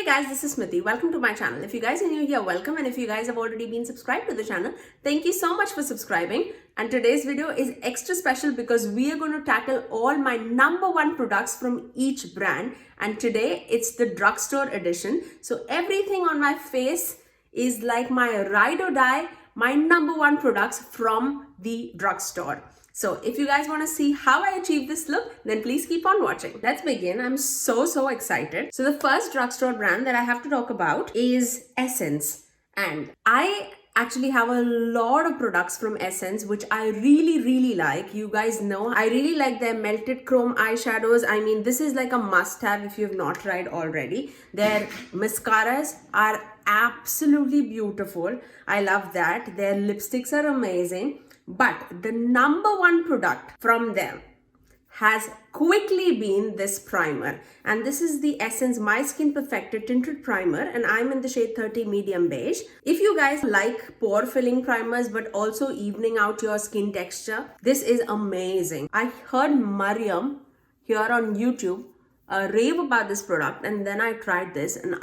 Hey guys, this is Smithy. Welcome to my channel. If you guys are new here, welcome, and if you guys have already been subscribed to the channel, thank you so much for subscribing. And today's video is extra special because we are going to tackle all my #1 products from each brand, and today it's the drugstore edition. So everything on my face is like my ride or die, my #1 products from the drugstore. So if you guys want to see how I achieve this look, then please keep on watching. Let's begin. I'm so excited. So the first drugstore brand that I have to talk about is Essence. And I actually have a lot of products from Essence which I really like. You guys know I really like their melted chrome eyeshadows. I mean, this is like a must-have if you have not tried already. Their mascaras are absolutely beautiful. I love that. Their lipsticks are amazing. But the #1 product from them has quickly been this primer, and this is the Essence My Skin Perfected Tinted Primer, and I'm in the shade 30 medium beige. If you guys like pore filling primers but also evening out your skin texture, this is amazing. I heard Mariam here on YouTube rave about this product, and then I tried this and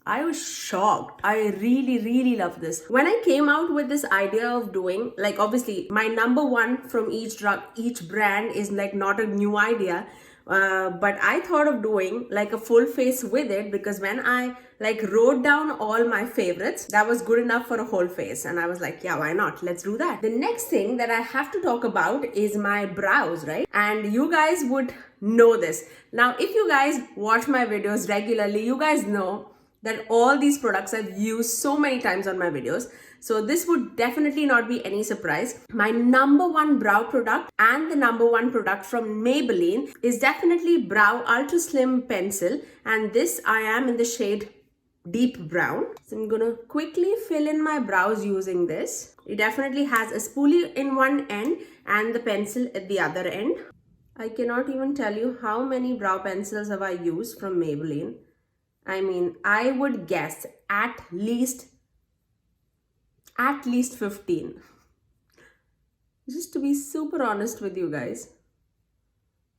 I was shocked. I really love this. When I came out with this idea of doing, like, obviously my #1 from each brand is like not a new idea, but I thought of doing like a full face with it because when I like wrote down all my favorites, that was good enough for a whole face, and I was like, yeah, why not? Let's do that. The next thing that I have to talk about is my brows, right? And you guys would know this. Now, if you guys watch my videos regularly, you guys know that all these products I've used so many times on my videos. So this would definitely not be any surprise. My #1 brow product and the #1 product from Maybelline is definitely Brow Ultra Slim Pencil. And this I am in the shade Deep Brown. So I'm gonna quickly fill in my brows using this. It definitely has a spoolie in one end and the pencil at the other end. I cannot even tell you how many brow pencils have I used from Maybelline. I mean, I would guess at least 15. Just to be super honest with you guys,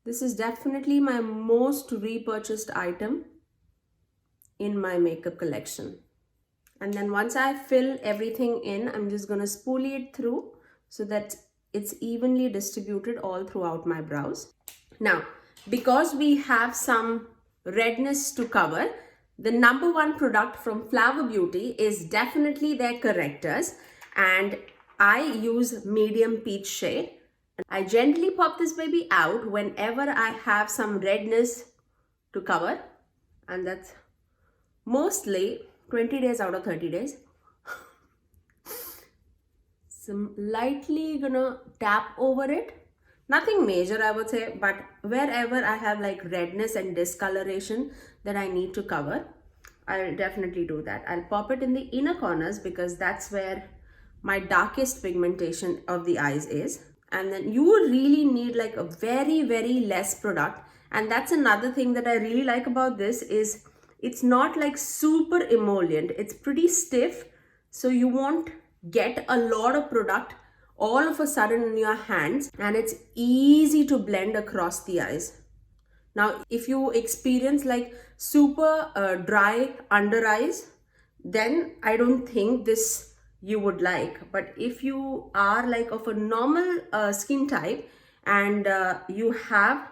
this is definitely my most repurchased item in my makeup collection. And then once I fill everything in, I'm just gonna spoolie it through so that it's evenly distributed all throughout my brows. Now, because we have some redness to cover, the #1 product from Flower Beauty is definitely their correctors, and I use medium peach shade. I gently pop this baby out whenever I have some redness to cover, and that's mostly 20 days out of 30 days. So lightly gonna tap over it. Nothing major, I would say, but wherever I have like redness and discoloration that I need to cover, I'll definitely do that. I'll pop it in the inner corners because that's where my darkest pigmentation of the eyes is. And then you would really need like a very less product. And that's another thing that I really like about this is it's not like super emollient. It's pretty stiff, so you won't get a lot of product all of a sudden in your hands, and it's easy to blend across the eyes. Now, if you experience like super dry under eyes, then I don't think this you would like. But if you are like of a normal skin type and you have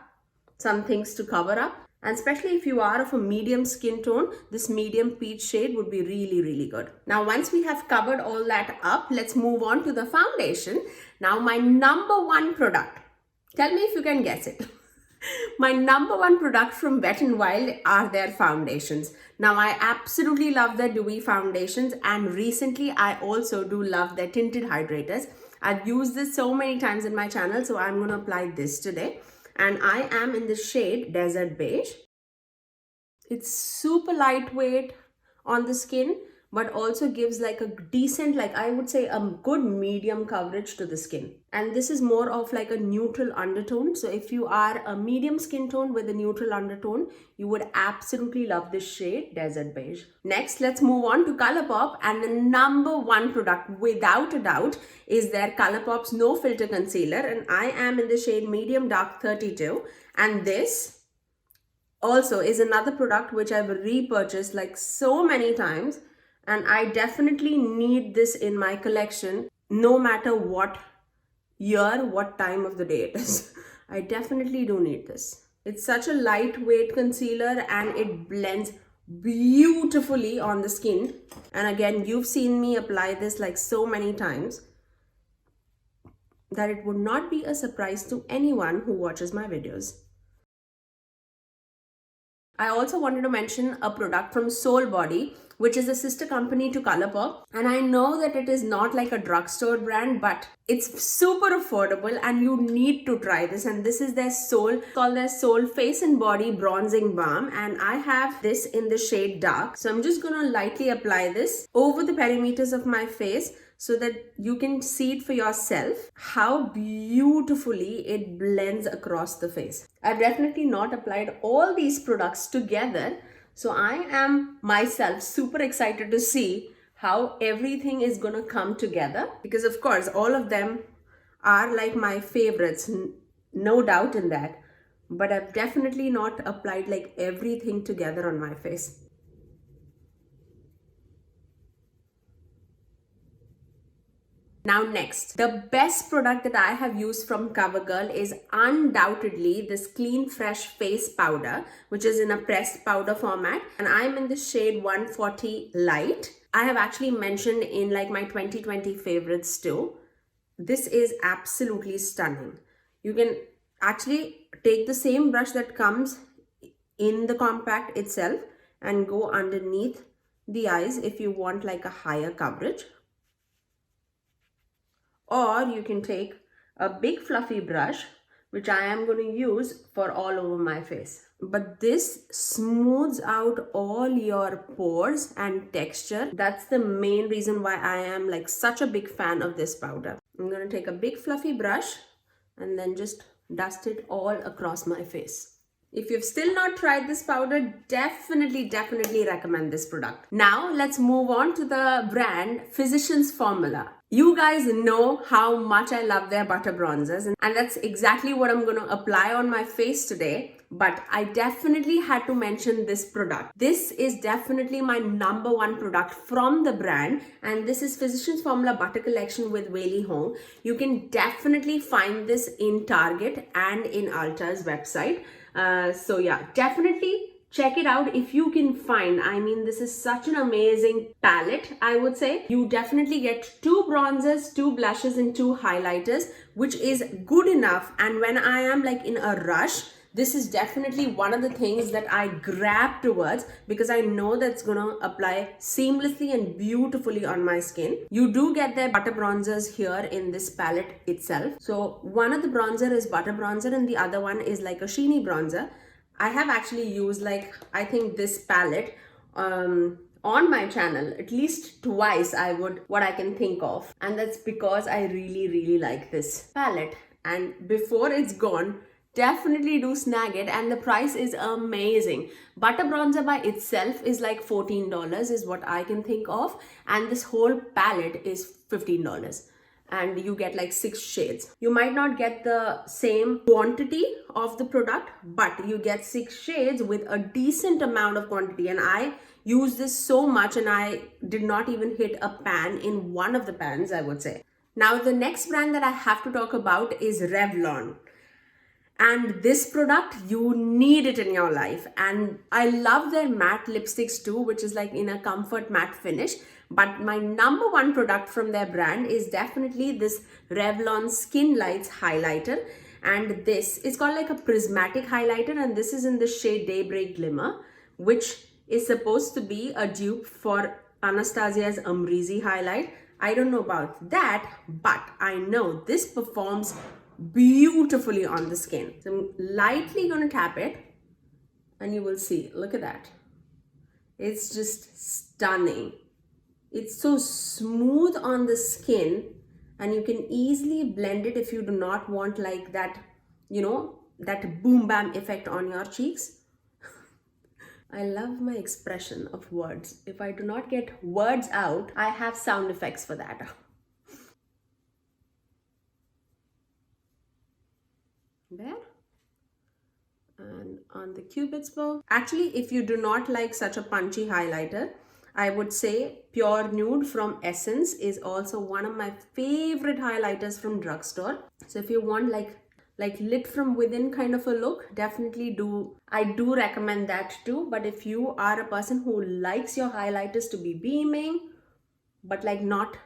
some things to cover up, and especially if you are of a medium skin tone, this medium peach shade would be really good. Now, once we have covered all that up, let's move on to the foundation. Now, my #1 product. Tell me if you can guess it. My #1 product from Wet n Wild are their foundations. Now, I absolutely love their dewy foundations, and recently I also do love their tinted hydrators. I've used this so many times in my channel, so I'm going to apply this today. And I am in the shade Desert Beige. It's super lightweight on the skin, but also gives like a decent, like I would say a good medium coverage to the skin. And this is more of like a neutral undertone. So if you are a medium skin tone with a neutral undertone, you would absolutely love this shade, Desert Beige. Next, let's move on to ColourPop, and the #1 product without a doubt is their ColourPop's No Filter Concealer, and I am in the shade Medium Dark 32. And this also is another product which I've repurchased like so many times, and I definitely need this in my collection no matter what year, what time of the day it is. I definitely do need this. It's such a lightweight concealer and it blends beautifully on the skin. And again, you've seen me apply this like so many times that it would not be a surprise to anyone who watches my videos. I also wanted to mention a product from Soul Body, which is a sister company to ColourPop. And I know that it is not like a drugstore brand, but it's super affordable and you need to try this. And this is their Soul, called their Soul Face and Body Bronzing Balm. And I have this in the shade Dark. So I'm just gonna lightly apply this over the perimeters of my face, so that you can see it for yourself how beautifully it blends across the face. I've definitely not applied all these products together, so I am myself super excited to see how everything is gonna come together, because of course all of them are like my favorites, no doubt in that, but I've definitely not applied like everything together on my face. Now next, the best product that I have used from CoverGirl is undoubtedly this Clean Fresh Face Powder, which is in a pressed powder format, and I'm in the shade 140 Light. I have actually mentioned in like my 2020 favorites too. This is absolutely stunning. You can actually take the same brush that comes in the compact itself and go underneath the eyes if you want like a higher coverage. Or you can take a big fluffy brush, which I am going to use for all over my face. But this smooths out all your pores and texture. That's the main reason why I am like such a big fan of this powder. I'm going to take a big fluffy brush and then just dust it all across my face. If you've still not tried this powder, definitely recommend this product. Now let's move on to the brand Physicians Formula. You guys know how much I love their butter bronzers, and that's exactly what I'm going to apply on my face today. But I definitely had to mention this product. This is definitely my #1 product from the brand, and this is Physicians Formula Butter Collection with Whaley Hong. You can definitely find this in Target and in Ulta's website. So yeah, definitely check it out if you can find. I mean, this is such an amazing palette, I would say. You definitely get 2 bronzers, 2 blushes and 2 highlighters, which is good enough. And when I am like in a rush, this is definitely one of the things that I grab towards, because I know that's gonna apply seamlessly and beautifully on my skin. You do get their butter bronzers here in this palette itself. So one of the bronzer is butter bronzer and the other one is like a sheeny bronzer. I have actually used like, I think this palette on my channel at least twice, what I can think of. And that's because I really like this palette. And before it's gone, definitely do snag it, and the price is amazing. Butter bronzer by itself is like $14 is what I can think of, and this whole palette is $15. And you get like 6 shades. You might not get the same quantity of the product, but you get 6 shades with a decent amount of quantity. And I use this so much, and I did not even hit a pan in one of the pans, I would say. Now the next brand that I have to talk about is Revlon. And this product, you need it in your life. And I love their matte lipsticks too, which is like in a comfort matte finish. But my #1 product from their brand is definitely this Revlon Skin Lights highlighter. And this is called like a prismatic highlighter, and this is in the shade Daybreak Glimmer, which is supposed to be a dupe for Anastasia's Amrezy highlight. I don't know about that, but I know this performs beautifully on the skin. So I'm lightly going to tap it and you will see, look at that. It's just stunning. It's so smooth on the skin, and you can easily blend it if you do not want like that, you know, that boom bam effect on your cheeks. I love my expression of words. If I do not get words out, I have sound effects for that. There and on the cupid's bow. Actually, if you do not like such a punchy highlighter, I would say Pure Nude from Essence is also one of my favorite highlighters from Drugstore. So if you want like lit from within kind of a look, definitely I do recommend that too. But if you are a person who likes your highlighters to be beaming but like not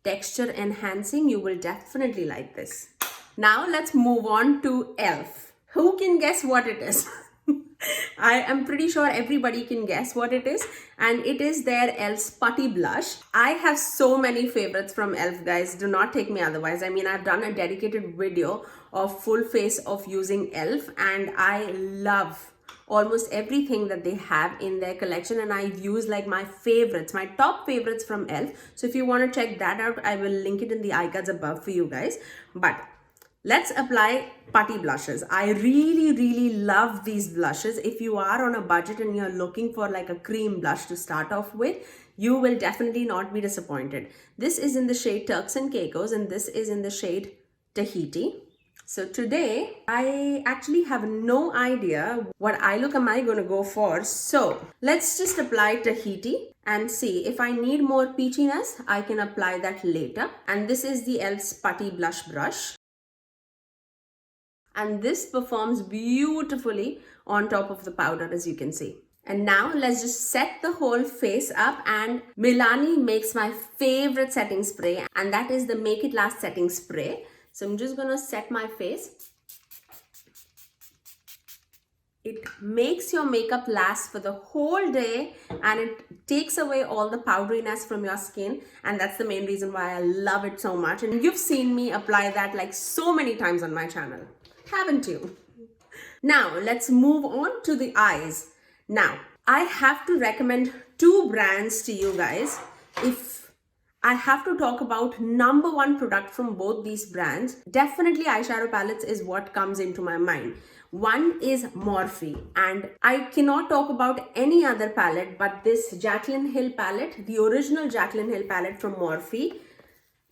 texture enhancing, you will definitely like this. Now let's move on to e.l.f. Who can guess what it is? I am pretty sure everybody can guess what it is, and it is their e.l.f.'s Putty Blush. I have so many favorites from e.l.f. guys, do not take me otherwise. I mean, I've done a dedicated video of full face of using e.l.f. and I love almost everything that they have in their collection, and I've used like my favorites, my top favorites from e.l.f. So if you want to check that out, I will link it in the icons above for you guys. But let's apply putty blushes. I really love these blushes. If you are on a budget and you're looking for like a cream blush to start off with, you will definitely not be disappointed. This is in the shade Turks and Caicos, and this is in the shade Tahiti. So today, I actually have no idea what eye look am I going to go for. So let's just apply Tahiti and see if I need more peachiness, I can apply that later. And this is the e.l.f.'s Putty Blush Brush. And this performs beautifully on top of the powder, as you can see. And now let's just set the whole face up, and Milani makes my favorite setting spray, and that is the Make It Last setting spray. So I'm just gonna set my face. It makes your makeup last for the whole day, and it takes away all the powderiness from your skin, and that's the main reason why I love it so much. And you've seen me apply that like so many times on my channel, haven't you? Now let's move on to the eyes. Now I have to recommend two brands to you guys. If I have to talk about #1 product from both these brands, definitely eyeshadow palettes is what comes into my mind. One is Morphe, and I cannot talk about any other palette but this Jaclyn Hill palette, the original Jaclyn Hill palette from Morphe.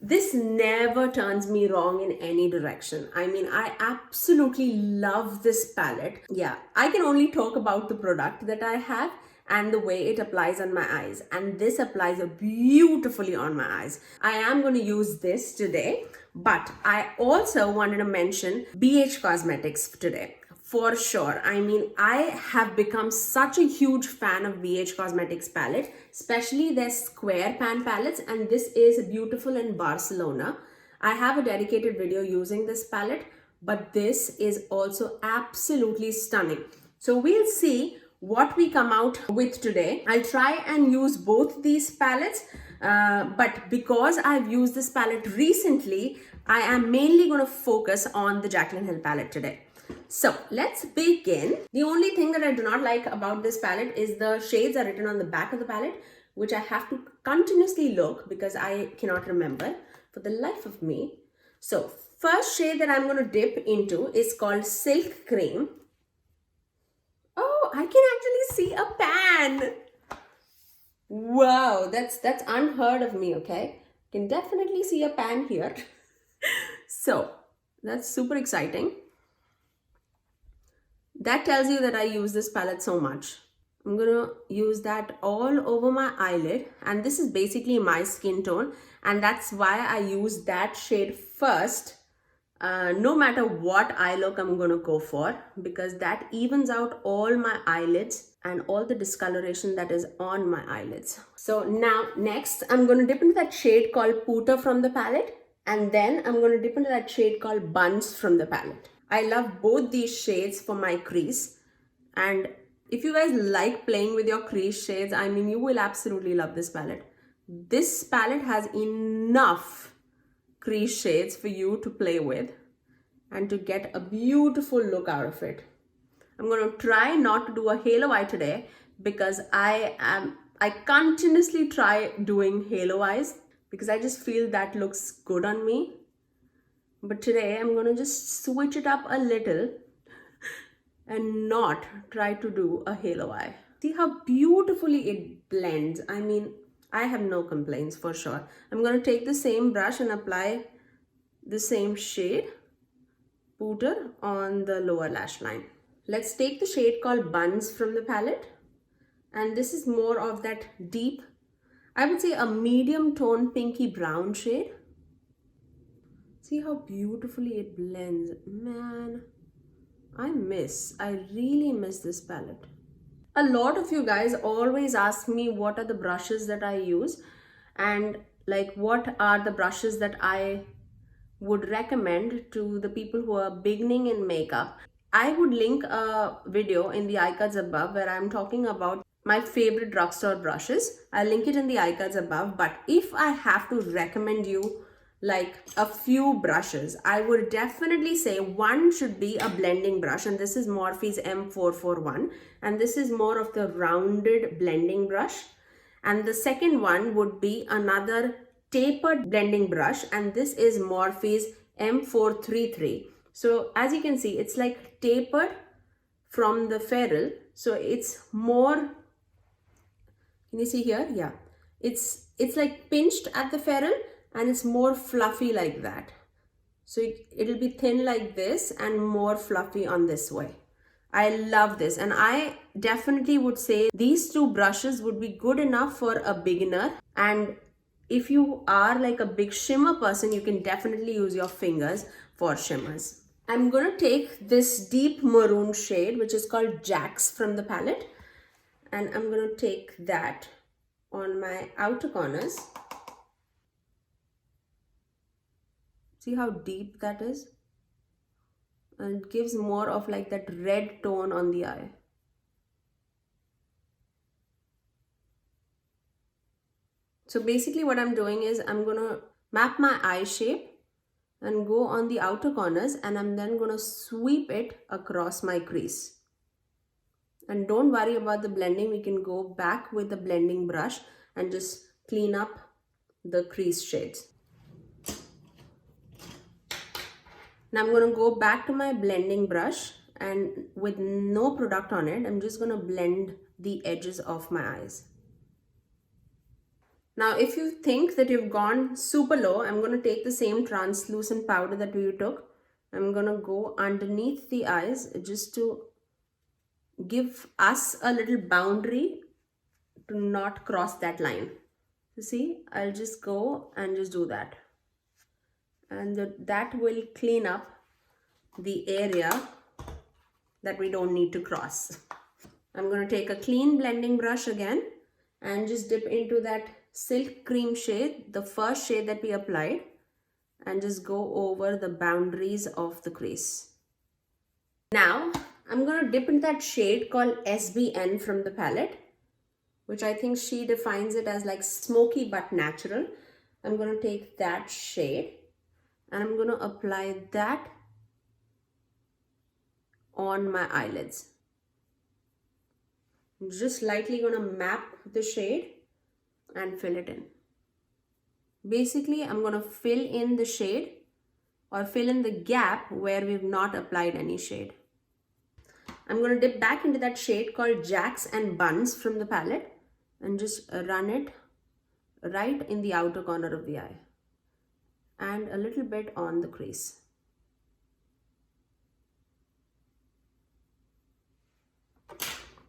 This never turns me wrong in any direction. I mean, I absolutely love this palette. Yeah, I can only talk about the product that I have and the way it applies on my eyes, and this applies beautifully on my eyes. I am going to use this today, but I also wanted to mention BH Cosmetics today. For sure. I mean, I have become such a huge fan of BH Cosmetics palette, especially their square pan palettes, and this is beautiful in Barcelona. I have a dedicated video using this palette, but this is also absolutely stunning. So we'll see what we come out with today. I'll try and use both these palettes, but because I've used this palette recently, I am mainly going to focus on the Jaclyn Hill palette today. So let's begin. The only thing that I do not like about this palette is the shades are written on the back of the palette, which I have to continuously look because I cannot remember for the life of me. So first shade that I'm going to dip into is called Silk Cream. Oh, I can actually see a pan. Wow, that's unheard of me, okay? Can definitely see a pan here. So that's super exciting. That tells you that I use this palette so much. I'm gonna use that all over my eyelid, and this is basically my skin tone, and that's why I use that shade first, no matter what eye look I'm gonna go for, because that evens out all my eyelids and all the discoloration that is on my eyelids. So now next I'm gonna dip into that shade called Puta from the palette, and then I'm gonna dip into that shade called Buns from the palette. I love both these shades for my crease, and if you guys like playing with your crease shades, I mean, you will absolutely love this palette. This palette has enough crease shades for you to play with and to get a beautiful look out of it. I'm going to try not to do a halo eye today because I continuously try doing halo eyes because I just feel that looks good on me. But today I'm going to just switch it up a little and not try to do a halo eye. See how beautifully it blends. I mean, I have no complaints for sure. I'm going to take the same brush and apply the same shade, Puder, on the lower lash line. Let's take the shade called Buns from the palette. And this is more of that deep, I would say a medium tone pinky brown shade. See how beautifully it blends. Man, I really miss this palette. A lot of you guys always ask me what are the brushes that I use and like what are the brushes that I would recommend to the people who are beginning in makeup. I would link a video in the iCards above where I'm talking about my favorite drugstore brushes. I'll link it in the iCards above, but if I have to recommend you like a few brushes, I would definitely say one should be a blending brush, and this is Morphe's M441, and this is more of the rounded blending brush. And the second one would be another tapered blending brush, and this is Morphe's M433. So as you can see, it's like tapered from the ferrule, so it's more, can you see here? Yeah, it's like pinched at the ferrule and it's more fluffy like that. So it'll be thin like this and more fluffy on this way. I love this, and I definitely would say these two brushes would be good enough for a beginner. And if you are like a big shimmer person, you can definitely use your fingers for shimmers. I'm going to take this deep maroon shade, which is called Jax from the palette, and I'm going to take that on my outer corners. See how deep that is? And it gives more of like that red tone on the eye. So basically what I'm doing is I'm going to map my eye shape and go on the outer corners, and I'm then going to sweep it across my crease. And don't worry about the blending, we can go back with the blending brush and just clean up the crease shades. Now I'm going to go back to my blending brush, and with no product on it, I'm just going to blend the edges of my eyes. Now if you think that you've gone super low, I'm going to take the same translucent powder that we took. I'm going to go underneath the eyes just to give us a little boundary to not cross that line. You see, I'll just go and just do that. And that will clean up the area that we don't need to cross. I'm going to take a clean blending brush again and just dip into that silk cream shade, the first shade that we applied, and just go over the boundaries of the crease. Now I'm going to dip into that shade called SBN from the palette, which I think she defines it as like smoky but natural. I'm going to take that shade and I'm going to apply that on my eyelids. I'm just lightly going to map the shade and fill it in. Basically, I'm going to fill in the shade or fill in the gap where we've not applied any shade. I'm going to dip back into that shade called Jax and Buns from the palette and just run it right in the outer corner of the eye and a little bit on the crease.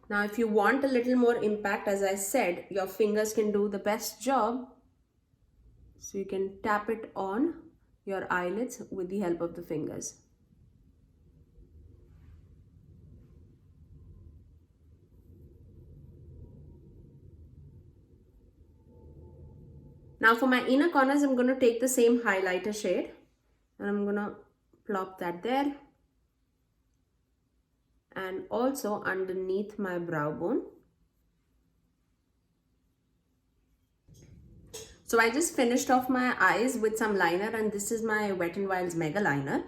Now if you want a little more impact, as I said, your fingers can do the best job. So you can tap it on your eyelids with the help of the fingers. Now for my inner corners, I'm going to take the same highlighter shade and I'm going to plop that there and also underneath my brow bone. So I just finished off my eyes with some liner, and this is my Wet n Wild's Mega Liner.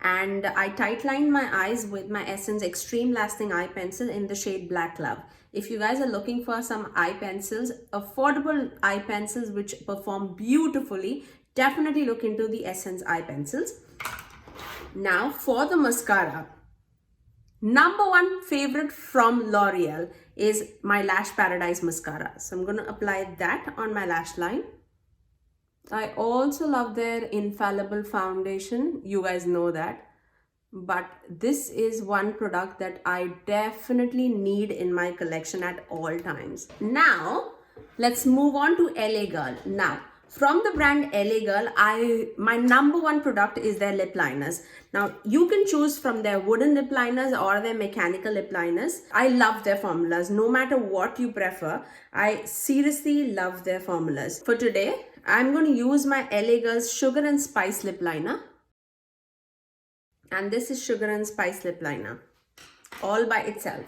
And I tight lined my eyes with my Essence Extreme Lasting Eye Pencil in the shade Black Love. If you guys are looking for some eye pencils, affordable eye pencils which perform beautifully, definitely look into the Essence eye pencils. Now for the mascara. Number one favorite from Loreal is my Lash Paradise mascara. So I'm going to apply that on my lash line. I also love their Infallible foundation. You guys know that. but this is one product that I definitely need in my collection at all times. Now, let's move on to LA Girl. Now, from the brand LA Girl, my number one product is their lip liners. Now, you can choose from their wooden lip liners or their mechanical lip liners. I love their formulas. No matter what you prefer, I seriously love their formulas. For today, I'm going to use my LA Girl's Sugar and Spice lip liner. And this is Sugar and Spice lip liner, all by itself.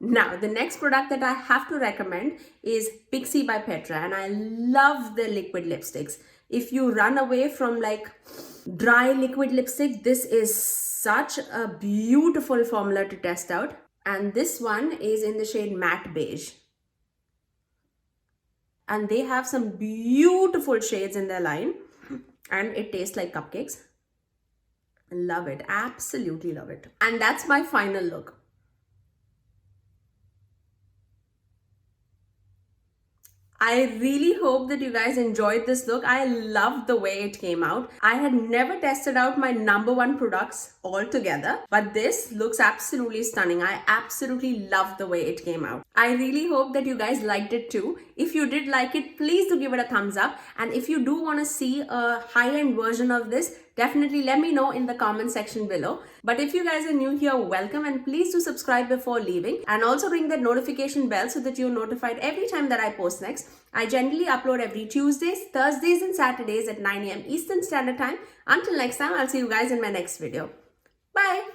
Now, the next product that I have to recommend is PIXI by Petra, and I love their liquid lipsticks. If you run away from like dry liquid lipstick, this is such a beautiful formula to test out. And this one is in the shade Matte Beige. And they have some beautiful shades in their line, and it tastes like cupcakes. Love it, absolutely love it. And that's my final look. I really hope that you guys enjoyed this look. I loved the way it came out. I had never tested out my number one products all together, but this looks absolutely stunning. I absolutely love the way it came out. I really hope that you guys liked it too. If you did like it, please do give it a thumbs up. And if you do want to see a high-end version of this, definitely let me know in the comment section below. But if you guys are new here, welcome, and please do subscribe before leaving, and also ring that notification bell so that you're notified every time that I post next. I generally upload every Tuesdays, Thursdays and Saturdays at 9 AM Eastern Standard Time. Until next time, I'll see you guys in my next video. Bye!